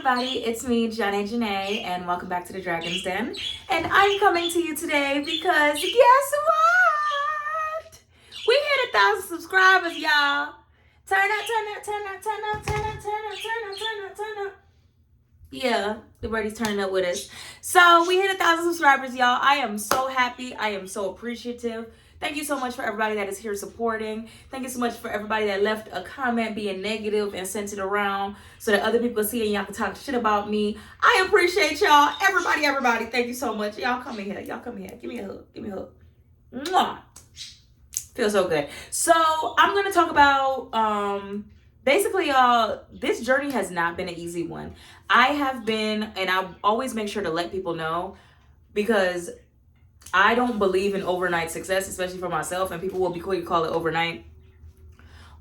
everybody, it's me, Janae, and welcome back to the Dragon's Den. And I'm coming to you today because guess what? We hit 1,000 subscribers, y'all. Turn up, turn up, turn up, turn up, turn up, turn up, turn up, turn up, turn up. Yeah, the birdie's turning up with us. So we hit 1,000 subscribers, y'all. I am so happy. I am so appreciative. Thank you so much for everybody that is here supporting. Thank you so much for everybody that left a comment being negative and sent it around so that other people see it and y'all can talk shit about me. I appreciate y'all. Everybody. Thank you so much. Y'all come in here. Give me a hug. Mwah. Feels so good. So I'm going to talk about, basically, y'all, this journey has not been an easy one. I have been, and I always make sure to let people know, because I don't believe in overnight success, especially for myself, and people will be quick to call it overnight.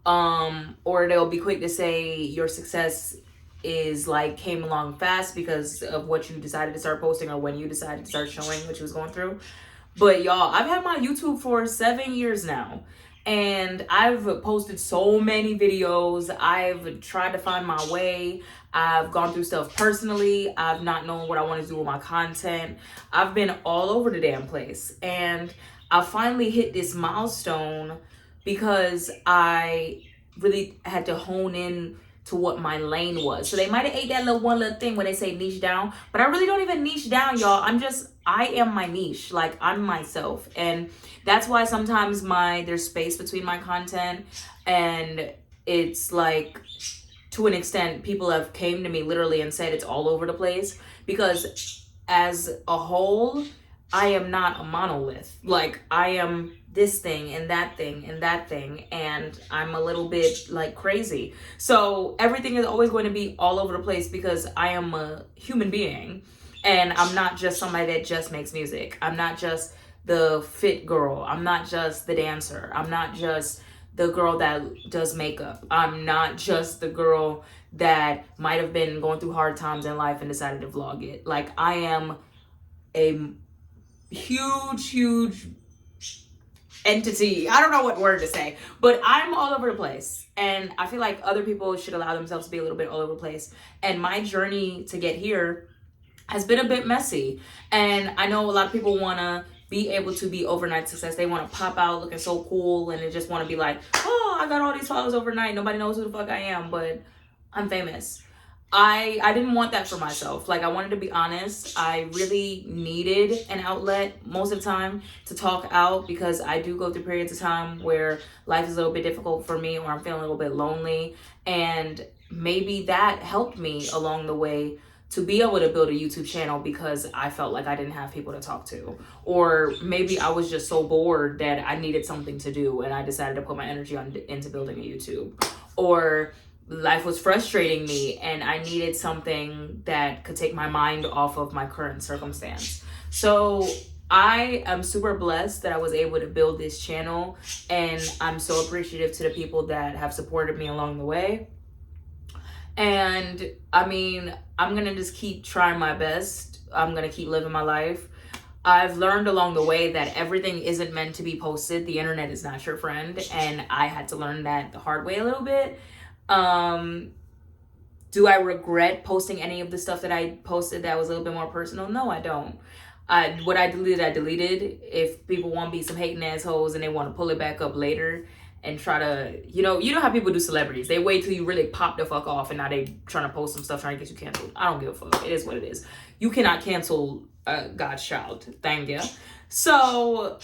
Or they'll be quick to say your success is like came along fast because of what you decided to start posting or when you decided to start showing what you was going through. But y'all, I've had my YouTube for 7 years now, and I've posted so many videos. I've tried to find my way. I've gone through stuff personally. I've not known what I want to do with my content. I've been all over the damn place. And I finally hit this milestone because I really had to hone in to what my lane was. So they might have ate that one little thing when they say niche down, but I really don't even niche down, y'all. I am my niche. Like, I'm myself. And that's why sometimes there's space between my content, and it's like, to an extent, people have came to me literally and said it's all over the place, because as a whole, I am not a monolith. Like, I am this thing and that thing and that thing, and I'm a little bit like crazy. So everything is always going to be all over the place because I am a human being, and I'm not just somebody that just makes music. I'm not just the fit girl. I'm not just the dancer. I'm not just the girl that does makeup. I'm not just the girl that might have been going through hard times in life and decided to vlog it. Like, I am a huge entity. I don't know what word to say, but I'm all over the place. And I feel like other people should allow themselves to be a little bit all over the place. And my journey to get here has been a bit messy. And I know a lot of people want to be able to be overnight success. They want to pop out looking so cool, and they just want to be like, oh, I got all these followers overnight. Nobody knows who the fuck I am, but I'm famous. I didn't want that for myself. Like, I wanted to be honest. I really needed an outlet most of the time to talk out, because I do go through periods of time where life is a little bit difficult for me, or I'm feeling a little bit lonely. And maybe that helped me along the way to be able to build a YouTube channel, because I felt like I didn't have people to talk to. Or maybe I was just so bored that I needed something to do, and I decided to put my energy into building a YouTube. Or life was frustrating me and I needed something that could take my mind off of my current circumstance. So I am super blessed that I was able to build this channel, and I'm so appreciative to the people that have supported me along the way. And I mean, I'm going to just keep trying my best. I'm going to keep living my life. I've learned along the way that everything isn't meant to be posted. The internet is not your friend. And I had to learn that the hard way a little bit. Do I regret posting any of the stuff that I posted that was a little bit more personal? No, I don't. What I deleted. If people want to be some hating assholes and they want to pull it back up later and try to, you know how people do celebrities. They wait till you really pop the fuck off, and now they trying to post some stuff trying to get you canceled. I don't give a fuck. It is what it is. You cannot cancel God's child. Thank you. So,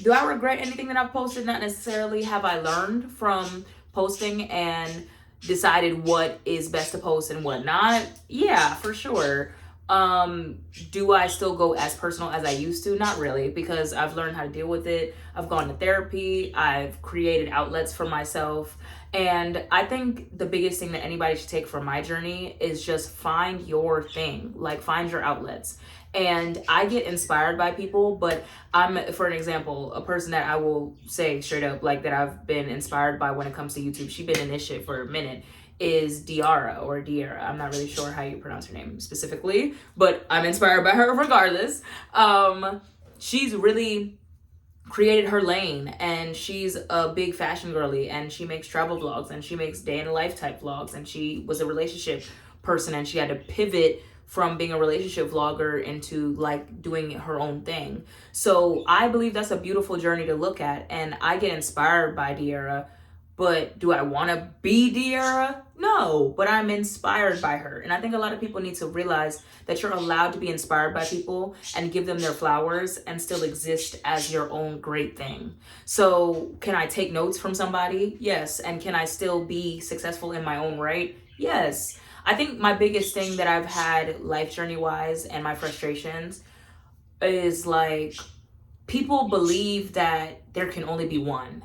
do I regret anything that I've posted? Not necessarily. Have I learned from posting and decided what is best to post and what not? Yeah, for sure. Do I still go as personal as I used to? Not really, because I've learned how to deal with it. I've gone to therapy. I've created outlets for myself. And I think the biggest thing that anybody should take from my journey is just find your thing. Like, find your outlets. And I get inspired by people, but I'm, for an example, a person that I will say straight up, like, that I've been inspired by when it comes to YouTube. She's been in this shit for a minute. Is Diara or Diara. I'm not really sure how you pronounce her name specifically, but I'm inspired by her regardless. She's really created her lane, and she's a big fashion girly, and she makes travel vlogs, and she makes day in the life type vlogs, and she was a relationship person, and she had to pivot from being a relationship vlogger into like doing her own thing. So I believe that's a beautiful journey to look at, and I get inspired by De'Ara. But do I want to be De'Ara? No, but I'm inspired by her. And I think a lot of people need to realize that you're allowed to be inspired by people and give them their flowers and still exist as your own great thing. So can I take notes from somebody? Yes. And can I still be successful in my own right? Yes. I think my biggest thing that I've had life journey wise and my frustrations is like, people believe that there can only be one.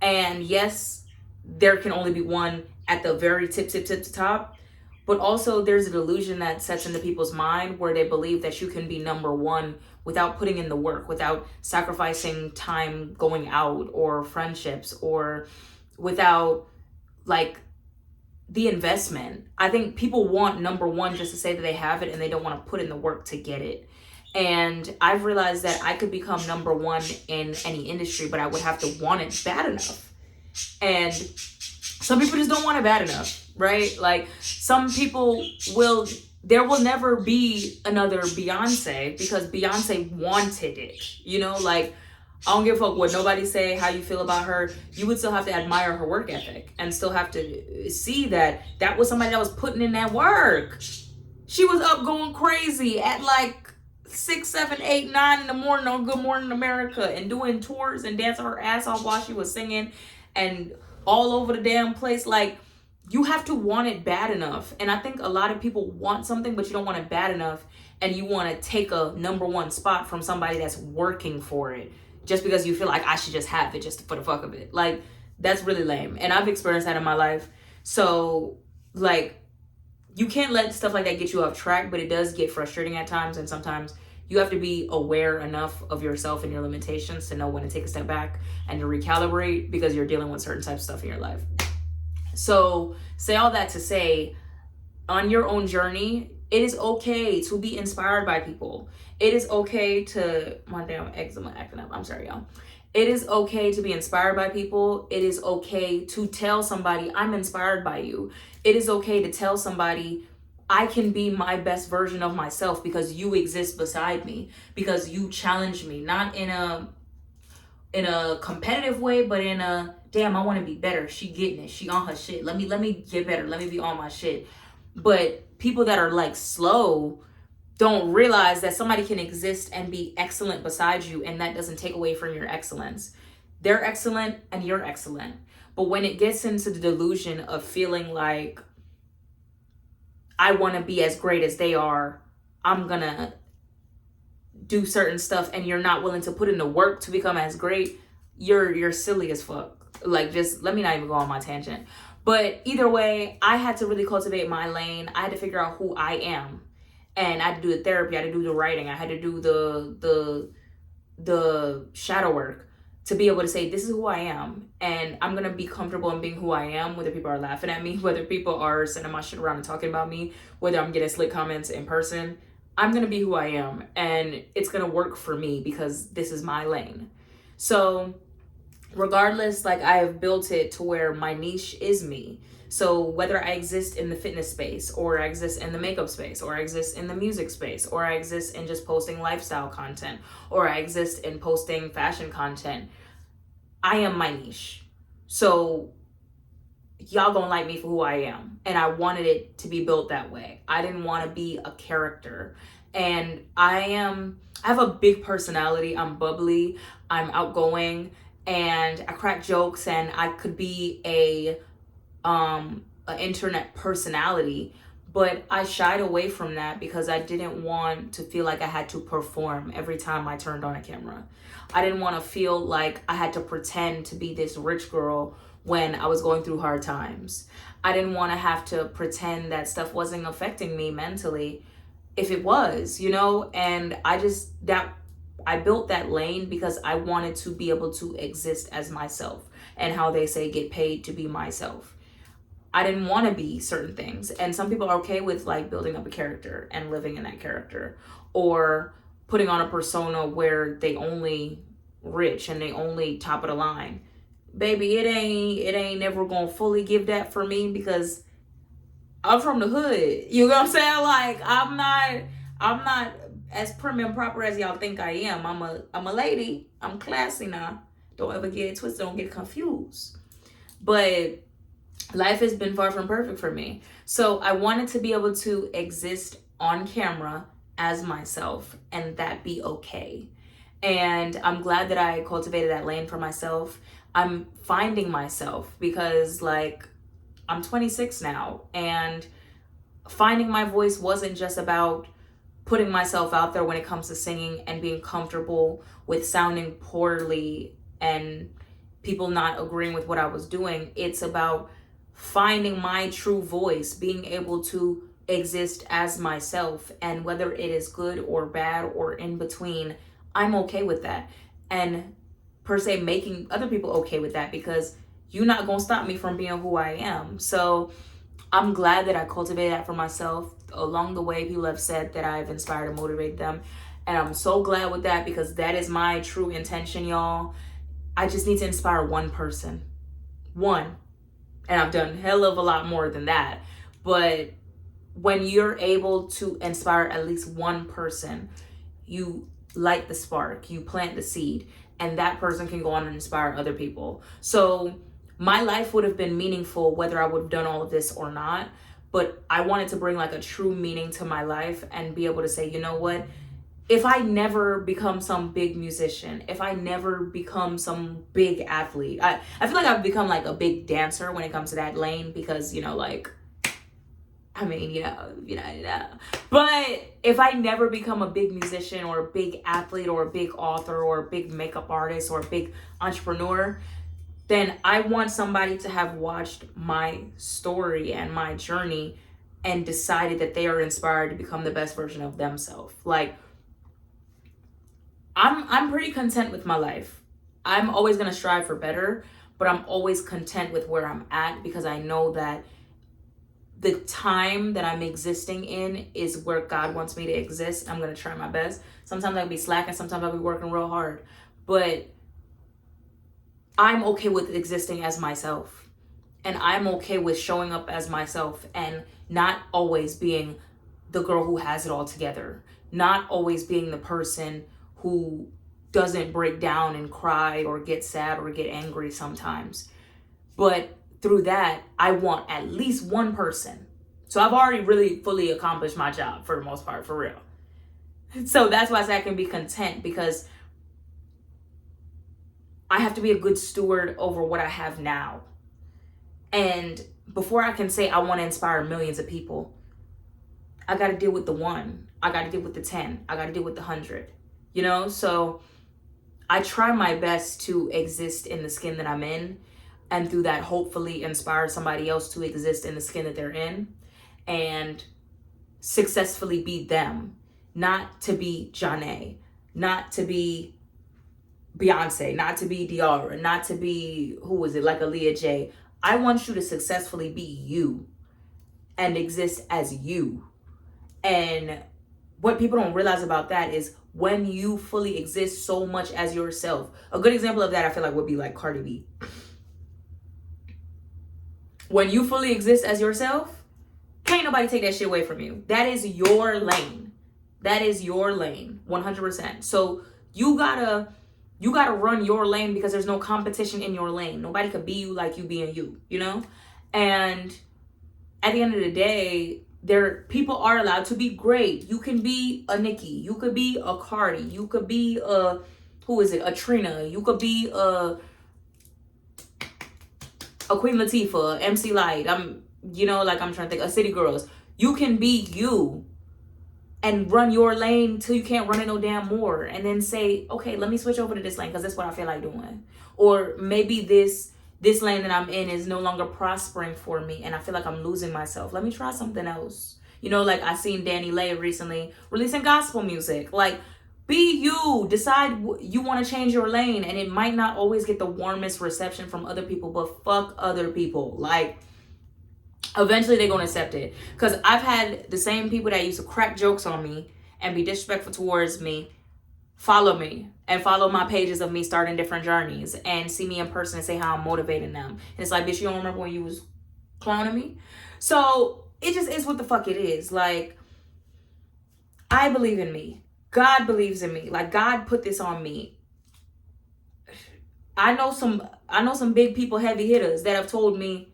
And yes, there can only be one at the very tip top, but also there's a delusion that sets into people's mind where they believe that you can be number one without putting in the work, without sacrificing time going out or friendships, or without like the investment. I think people want number one just to say that they have it, and they don't want to put in the work to get it. And I've realized that I could become number one in any industry, but I would have to want it bad enough. And some people just don't want it bad enough, right? Like some people there will never be another Beyonce because Beyonce wanted it, you know? Like, I don't give a fuck what nobody say, how you feel about her. You would still have to admire her work ethic and still have to see that that was somebody that was putting in that work. She was up going crazy at like 6, 7, 8, 9 in the morning on Good Morning America and doing tours and dancing her ass off while she was singing and all over the damn place. Like, you have to want it bad enough. And I think a lot of people want something, but you don't want it bad enough. And you want to take a number one spot from somebody that's working for it just because you feel like I should just have it just for the fuck of it. Like, that's really lame. And I've experienced that in my life. So, like, you can't let stuff like that get you off track, but it does get frustrating at times. And sometimes you have to be aware enough of yourself and your limitations to know when to take a step back and to recalibrate because you're dealing with certain types of stuff in your life. So say all that to say, on your own journey, it is okay to be inspired by people. It is okay to, my damn eczema acting up. I'm sorry, y'all. It is okay to be inspired by people. It is okay to tell somebody, I'm inspired by you. It is okay to tell somebody, I can be my best version of myself because you exist beside me, because you challenge me, not in a competitive way, but in a, damn, I want to be better. She getting it. She on her shit. Let me get better. Let me be on my shit. But people that are like slow don't realize that somebody can exist and be excellent beside you, and that doesn't take away from your excellence. They're excellent and you're excellent. But when it gets into the delusion of feeling like I want to be as great as they are, I'm gonna do certain stuff, and you're not willing to put in the work to become as great, you're silly as fuck. Like, just let me not even go on my tangent. But either way, I had to really cultivate my lane. I had to figure out who I am. And I had to do the therapy, I had to do the writing, I had to do the shadow work to be able to say, this is who I am. And I'm going to be comfortable in being who I am, whether people are laughing at me, whether people are sending my shit around and talking about me, whether I'm getting slick comments in person. I'm going to be who I am. And it's going to work for me because this is my lane. So regardless, like, I have built it to where my niche is me. So whether I exist in the fitness space, or I exist in the makeup space, or I exist in the music space, or I exist in just posting lifestyle content, or I exist in posting fashion content, I am my niche. So y'all gonna like me for who I am. And I wanted it to be built that way. I didn't want to be a character. And I have a big personality. I'm bubbly, I'm outgoing, and I crack jokes, and I could be an internet personality, but I shied away from that because I didn't want to feel like I had to perform every time I turned on a camera. I didn't want to feel like I had to pretend to be this rich girl when I was going through hard times. I didn't want to have to pretend that stuff wasn't affecting me mentally if it was, you know? And I built that lane because I wanted to be able to exist as myself, and how they say, get paid to be myself. I didn't want to be certain things. And some people are okay with like building up a character and living in that character, or putting on a persona where they only rich and they only top of the line. Baby, it ain't never gonna fully give that for me, because I'm from the hood. You know what I'm saying? Like, I'm not as prim and proper as y'all think I am. I'm a lady. I'm classy now. Don't ever get it twisted. Don't get confused. But life has been far from perfect for me. So I wanted to be able to exist on camera as myself and that be okay. And I'm glad that I cultivated that lane for myself. I'm finding myself because, like, I'm 26 now, and finding my voice wasn't just about putting myself out there when it comes to singing and being comfortable with sounding poorly and people not agreeing with what I was doing. It's about finding my true voice, being able to exist as myself, and whether it is good or bad or in between, I'm okay with that. And per se, making other people okay with that, because you're not gonna stop me from being who I am. So I'm glad that I cultivated that for myself. Along the way, people have said that I've inspired and motivated them, and I'm so glad with that, because that is my true intention, y'all. I just need to inspire one person. One. And I've done hell of a lot more than that. But when you're able to inspire at least one person, you light the spark, you plant the seed, and that person can go on and inspire other people. So my life would have been meaningful whether I would have done all of this or not. But I wanted to bring like a true meaning to my life and be able to say, you know what? If I never become some big musician, if I never become some big athlete, I feel like I've become like a big dancer when it comes to that lane, because, you know, like, I mean, but if I never become a big musician or a big athlete or a big author or a big makeup artist or a big entrepreneur, then I want somebody to have watched my story and my journey and decided that they are inspired to become the best version of themselves. Like, I'm pretty content with my life. I'm always going to strive for better, but I'm always content with where I'm at, because I know that the time that I'm existing in is where God wants me to exist. I'm going to try my best. Sometimes I'll be slacking, sometimes I'll be working real hard, but I'm okay with existing as myself, and I'm okay with showing up as myself and not always being the girl who has it all together, not always being the person who doesn't break down and cry or get sad or get angry sometimes. But through that, I want at least one person. So I've already really fully accomplished my job for the most part, for real. So that's why I say I can be content, because I have to be a good steward over what I have now. And before I can say I want to inspire millions of people, I got to deal with the one. I got to deal with the 10. I got to deal with the 100. You know, so I try my best to exist in the skin that I'm in, and through that, hopefully inspire somebody else to exist in the skin that they're in and successfully be them, not to be Janae, not to be Beyonce, not to be Diara, not to be, who was it, like Aaliyah J. I want you to successfully be you and exist as you. And what people don't realize about that is when you fully exist so much as yourself. A good example of that, I feel like, would be like Cardi B. When you fully exist as yourself, can't nobody take that shit away from you. That is your lane. That is your lane, 100%. So you gotta run your lane, because there's no competition in your lane. Nobody could be you like you being you, you know? And at the end of the day, people are allowed to be great. You can be a Nicki. You could be a Cardi. You could be a, a Trina. You could be a Queen Latifah, MC Light. I'm trying to think, a City Girls. You can be you and run your lane till you can't run it no damn more, and then say, okay, let me switch over to this lane because that's what I feel like doing. Or maybe this lane that I'm in is no longer prospering for me and I feel like I'm losing myself. Let me try something else. You know, like I seen Danny Lay recently releasing gospel music. Like, be you. Decide you want to change your lane, and it might not always get the warmest reception from other people, but fuck other people. Like, eventually they're going to accept it. Because I've had the same people that used to crack jokes on me and be disrespectful towards me follow me and follow my pages of me starting different journeys and see me in person and say how I'm motivating them. And it's like, bitch, you don't remember when you was clowning me? So it just is what the fuck it is. Like, I believe in me. God believes in me. Like, God put this on me. I know some big people, heavy hitters, that have told me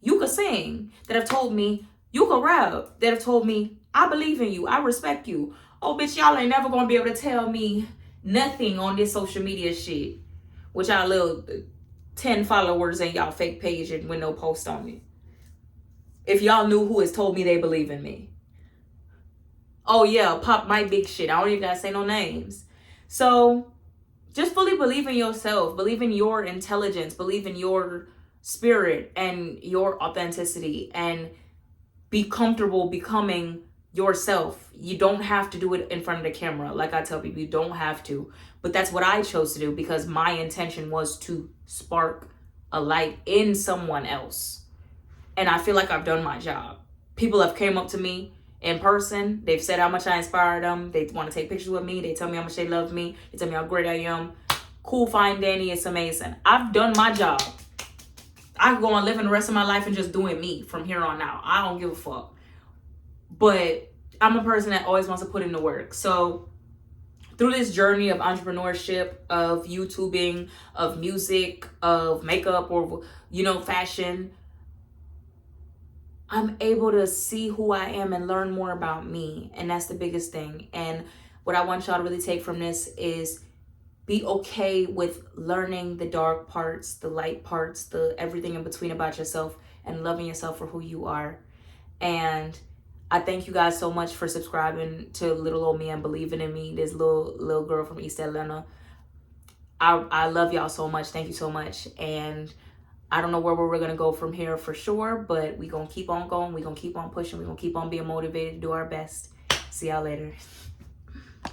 you could sing, that have told me you could rap, that have told me I believe in you, I respect you. Oh, bitch, y'all ain't never gonna be able to tell me nothing on this social media shit with y'all little 10 followers and y'all fake page and with no post on me. If y'all knew who has told me they believe in me. Oh yeah, pop my big shit. I don't even gotta say no names. So just fully believe in yourself, believe in your intelligence, believe in your spirit and your authenticity, and be comfortable becoming yourself. You don't have to do it in front of the camera. Like I tell people, you don't have to. But that's what I chose to do because my intention was to spark a light in someone else. And I feel like I've done my job. People have came up to me in person. They've said how much I inspired them. They want to take pictures with me. They tell me how much they love me. They tell me how great I am. Cool, fine, Danny. It's amazing. I've done my job. I can go on living the rest of my life and just doing me from here on out. I don't give a fuck. But I'm a person that always wants to put in the work. So through this journey of entrepreneurship, of YouTubing, of music, of makeup, or, you know, fashion, I'm able to see who I am and learn more about me. And that's the biggest thing. And what I want y'all to really take from this is be okay with learning the dark parts, the light parts, the everything in between about yourself, and loving yourself for who you are. And I thank you guys so much for subscribing to Little Old Me and believing in me, this little girl from East Atlanta. I love y'all so much. Thank you so much. And I don't know where we're going to go from here for sure, but we're going to keep on going. We're going to keep on pushing. We're going to keep on being motivated to do our best. See y'all later.